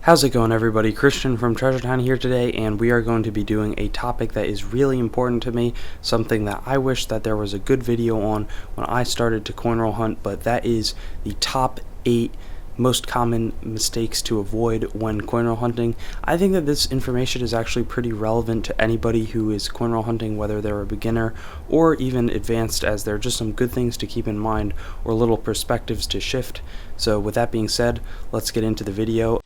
How's it going, everybody? Christian from Treasure Town here today, and we are going to be doing a topic that is really important to me, something that I wish that there was a good video on when I started to coin roll hunt, but that is the top 8 most common mistakes to avoid when coin roll hunting. I think that this information is actually pretty relevant to anybody who is coin roll hunting, whether they're a beginner or even advanced, as there are just some good things to keep in mind or little perspectives to shift. So with that being said, let's get into the video.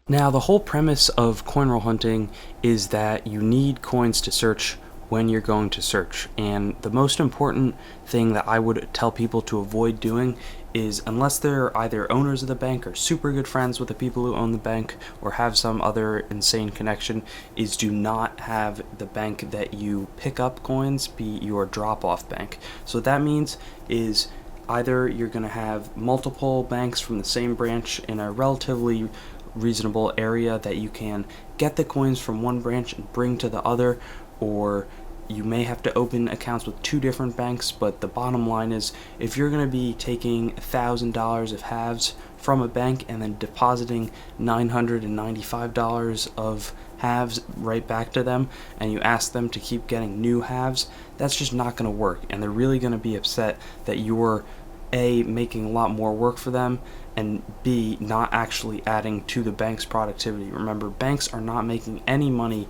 Now, the whole premise of coin roll hunting is that you need coins to search when you're going to search, and the most important thing that I would tell people to avoid doing is, unless they're either owners of the bank or super good friends with the people who own the bank or have some other insane connection, is do not have the bank that you pick up coins be your drop-off bank. So what that means is either you're going to have multiple banks from the same branch in a relatively reasonable area that you can get the coins from one branch and bring to the other, or you may have to open accounts with 2 different banks. But the bottom line is, if you're going to be taking $1,000 of halves from a bank and then depositing $995 of halves right back to them, and you ask them to keep getting new halves, that's just not going to work, and they're really going to be upset that you're A, making a lot more work for them, and B, not actually adding to the bank's productivity. Remember, banks are not making any money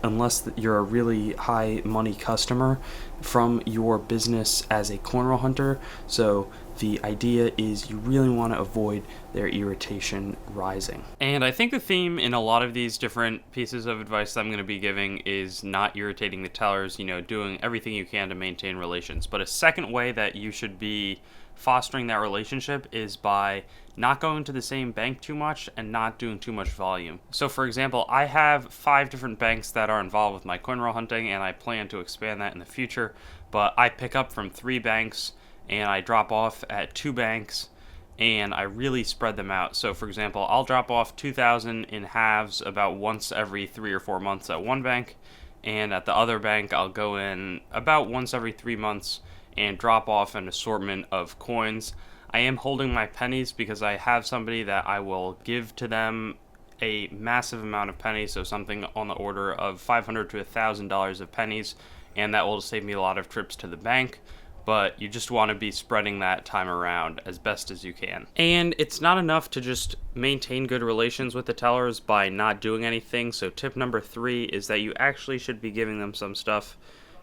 unless you're a really high money customer from your business as a coin roll hunter. So the idea is you really want to avoid their irritation rising. And I think the theme in a lot of these different pieces of advice that I'm going to be giving is not irritating the tellers, doing everything you can to maintain relations. But a second way that you should be fostering that relationship is by not going to the same bank too much and not doing too much volume. So for example, I have 5 different banks that are involved with my coin roll hunting, and I plan to expand that in the future, but I pick up from 3 banks and I drop off at 2 banks, and I really spread them out. So for example, I'll drop off 2,000 in halves about once every 3 or 4 months at one bank, and at the other bank I'll go in about once every 3 months and drop off an assortment of coins. I am holding my pennies because I have somebody that I will give to them a massive amount of pennies, so something on the order of $500 to $1,000 of pennies, and that will save me a lot of trips to the bank. But you just want to be spreading that time around as best as you can. And it's not enough to just maintain good relations with the tellers by not doing anything. So tip number 3 is that you actually should be giving them some stuff.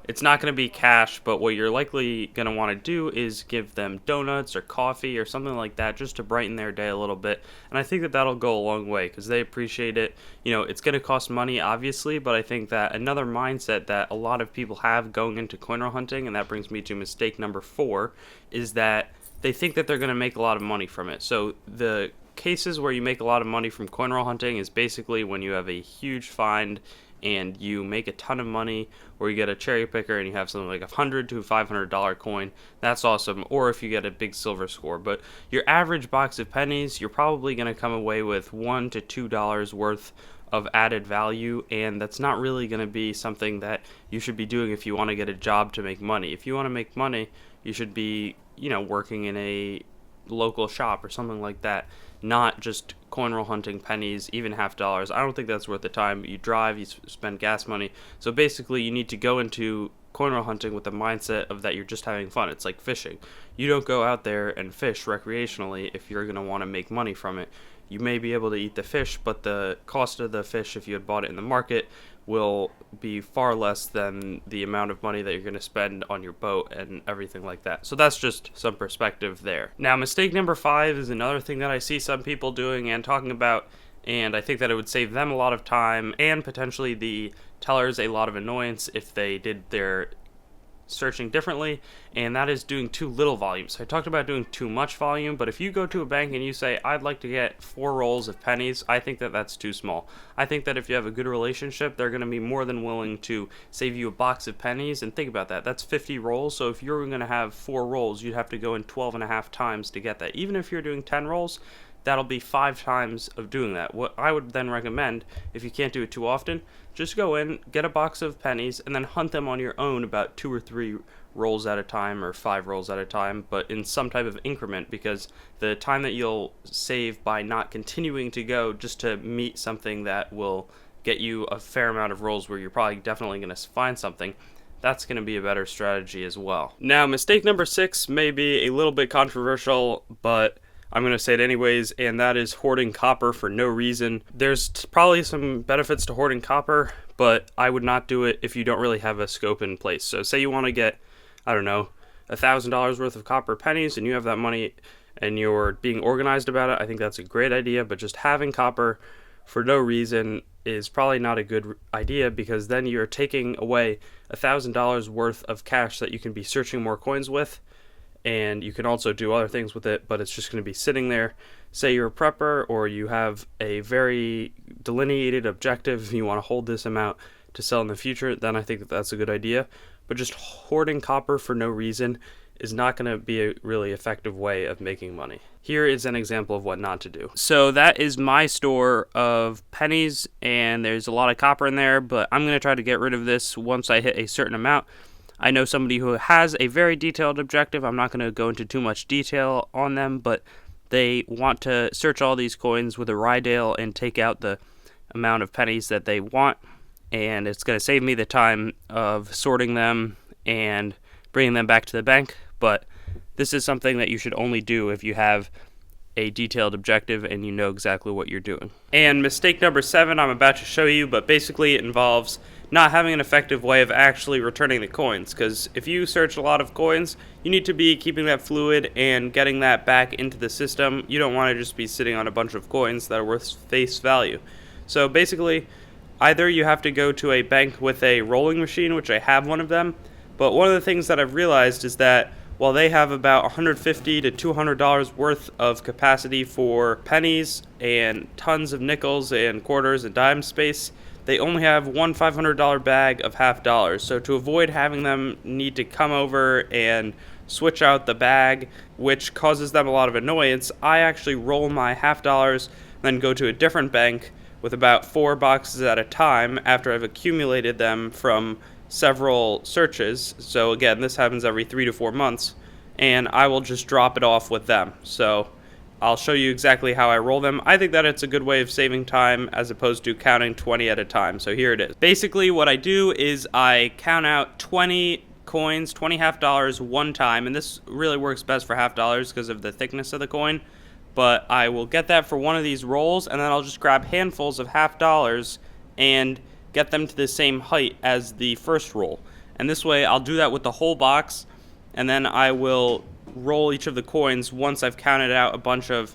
It's not going to be cash, but what you're likely going to want to do is give them donuts or coffee or something like that, just to brighten their day a little bit. And I think that that'll go a long way because they appreciate it. It's going to cost money, obviously, but I think that another mindset that a lot of people have going into coin roll hunting, and that brings me to mistake number 4, is that they think that they're going to make a lot of money from it. So the cases where you make a lot of money from coin roll hunting is basically when you have a huge find and you make a ton of money, or you get a cherry picker and you have something like $100 to $500 coin. That's awesome. Or if you get a big silver score. But your average box of pennies, you're probably going to come away with $1 to $2 worth of added value, and that's not really going to be something that you should be doing if you want to get a job to make money. If you want to make money, you should be, working in a local shop or something like that, not just coin roll hunting pennies, even $50. I don't think that's worth the time. You drive, you spend gas money. So basically, you need to go into coin roll hunting with the mindset of that you're just having fun. It's like fishing. You don't go out there and fish recreationally if you're going to want to make money from it. You may be able to eat the fish, but the cost of the fish, if you had bought it in the market, will be far less than the amount of money that you're going to spend on your boat and everything like that. So that's just some perspective there. Now, mistake number 5 is another thing that I see some people doing and talking about, and I think that it would save them a lot of time and potentially the tellers a lot of annoyance if they did their searching differently, and that is doing too little volume. So I talked about doing too much volume, but if you go to a bank and you say, I'd like to get 4 rolls of pennies, I think that that's too small. I think that if you have a good relationship, they're going to be more than willing to save you a box of pennies. And think about that, that's 50 rolls. So if you're going to have 4 rolls, you'd have to go in 12 and a half times to get that. Even if you're doing 10 rolls, that'll be 5 times of doing that. What I would then recommend, if you can't do it too often, just go in, get a box of pennies, and then hunt them on your own about 2 or 3 rolls at a time, or 5 rolls at a time, but in some type of increment, because the time that you'll save by not continuing to go just to meet something that will get you a fair amount of rolls where you're probably definitely going to find something, that's going to be a better strategy as well. Now, mistake number 6 may be a little bit controversial, but I'm going to say it anyways, and that is hoarding copper for no reason. There's probably some benefits to hoarding copper, but I would not do it if you don't really have a scope in place. So say you want to get, I don't know, $1,000 worth of copper pennies, and you have that money and you're being organized about it. I think that's a great idea, but just having copper for no reason is probably not a good idea, because then you're taking away $1,000 worth of cash that you can be searching more coins with, and you can also do other things with it, but it's just going to be sitting there. Say you're a prepper, or you have a very delineated objective, you want to hold this amount to sell in the future, then I think that that's a good idea. But just hoarding copper for no reason is not going to be a really effective way of making money. Here is an example of what not to do. So that is my store of pennies, and there's a lot of copper in there, but I'm going to try to get rid of this once I hit a certain amount. I know somebody who has a very detailed objective. I'm not going to go into too much detail on them, but they want to search all these coins with a Rydale and take out the amount of pennies that they want, and it's going to save me the time of sorting them and bringing them back to the bank. But this is something that you should only do if you have a detailed objective and you know exactly what you're doing. And mistake number 7 I'm about to show you, but basically it involves not having an effective way of actually returning the coins, because if you search a lot of coins, you need to be keeping that fluid and getting that back into the system. You don't want to just be sitting on a bunch of coins that are worth face value. So basically, either you have to go to a bank with a rolling machine, which I have one of them, but one of the things that I've realized is that while they have about $150 to $200 worth of capacity for pennies and tons of nickels and quarters and dime space, they only have one $500 bag of half dollars. So to avoid having them need to come over and switch out the bag, which causes them a lot of annoyance, I actually roll my half dollars, then go to a different bank with about 4 boxes at a time after I've accumulated them from several searches. So again, this happens every 3 to 4 months, and I will just drop it off with them. So I'll show you exactly how I roll them. I think that it's a good way of saving time as opposed to counting 20 at a time. So here it is. Basically what I do is I count out 20 coins, 20 half dollars one time, and this really works best for half dollars because of the thickness of the coin. But I will get that for one of these rolls, and then I'll just grab handfuls of half dollars and get them to the same height as the first roll. And this way I'll do that with the whole box, and then I will roll each of the coins once I've counted out a bunch of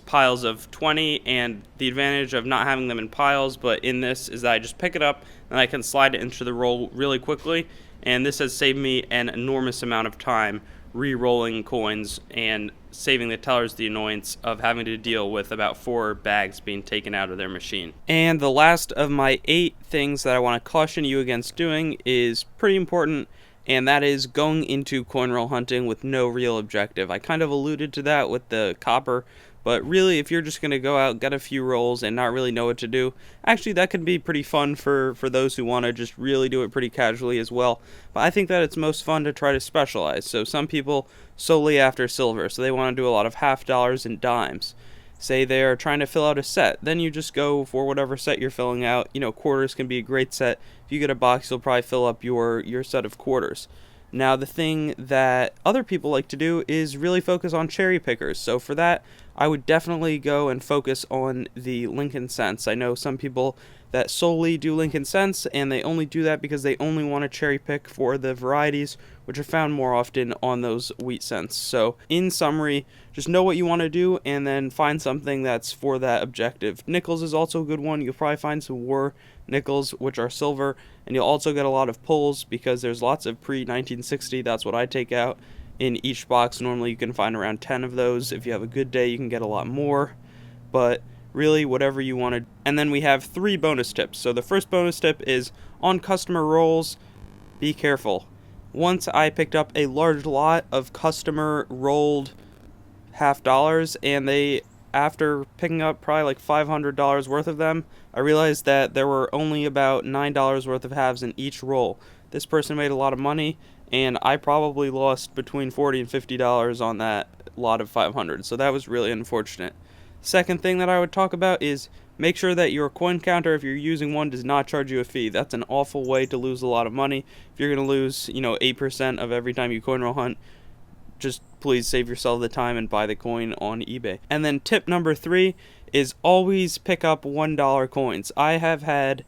piles of 20. And the advantage of not having them in piles but in this is that I just pick it up and I can slide it into the roll really quickly, and this has saved me an enormous amount of time re-rolling coins and saving the tellers the annoyance of having to deal with about 4 bags being taken out of their machine. And the last of my 8 things that I want to caution you against doing is pretty important, and that is going into coin roll hunting with no real objective. I kind of alluded to that with the copper, but really if you're just going to go out, get a few rolls, and not really know what to do, actually that can be pretty fun for those who want to just really do it pretty casually as well. But I think that it's most fun to try to specialize. So some people solely after silver, so they want to do a lot of half dollars and dimes. Say they're trying to fill out a set, then you just go for whatever set you're filling out. You know, quarters can be a great set. If you get a box, you'll probably fill up your set of quarters. Now, the thing that other people like to do is really focus on cherry pickers. So for that, I would definitely go and focus on the Lincoln cents. I know some people that solely do Lincoln cents, and they only do that because they only want to cherry pick for the varieties, which are found more often on those wheat cents. So in summary, just know what you want to do and then find something that's for that objective. Nickels is also a good one. You'll probably find some war nickels, which are silver, and you'll also get a lot of pulls because there's lots of pre-1960. That's what I take out in each box. Normally you can find around 10 of those. If you have a good day, you can get a lot more, but really whatever you want to. And then we have 3 bonus tips. So the first bonus tip is on customer rolls, be careful. Once I picked up a large lot of customer rolled half dollars, and they after picking up probably like $500 worth of them, I realized that there were only about $9 worth of halves in each roll. This person made a lot of money, and I probably lost between $40 and $50 on that lot of 500, so that was really unfortunate. Second thing that I would talk about is make sure that your coin counter, if you're using one, does not charge you a fee. That's an awful way to lose a lot of money. If you're going to lose, 8% of every time you coin roll hunt, just please save yourself the time and buy the coin on eBay. And then tip number 3 is always pick up $1 coins. I have had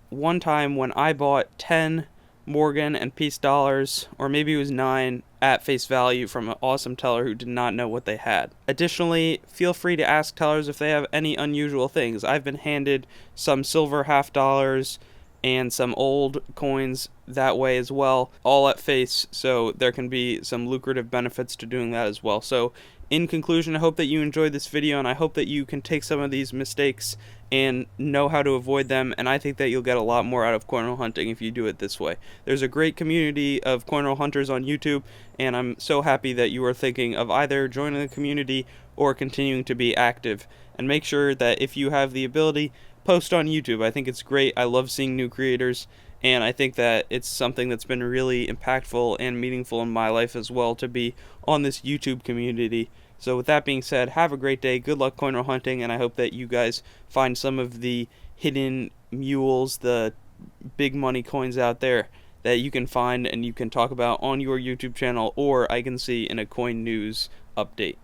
one time when I bought 10 Morgan and Peace dollars, or maybe it was 9, at face value from an awesome teller who did not know what they had. Additionally, feel free to ask tellers if they have any unusual things. I've been handed some silver half dollars and some old coins that way as well, all at face, so there can be some lucrative benefits to doing that as well. So in conclusion, I hope that you enjoyed this video, and I hope that you can take some of these mistakes and know how to avoid them, and I think that you'll get a lot more out of coin roll hunting if you do it this way. There's a great community of coin roll hunters on YouTube, and I'm so happy that you are thinking of either joining the community or continuing to be active. And make sure that if you have the ability, post on YouTube. I think it's great. I love seeing new creators, and I think that it's something that's been really impactful and meaningful in my life as well to be on this YouTube community. So with that being said, have a great day, good luck coin roll hunting, and I hope that you guys find some of the hidden mules, the big money coins out there that you can find and you can talk about on your YouTube channel, or I can see in a coin news update.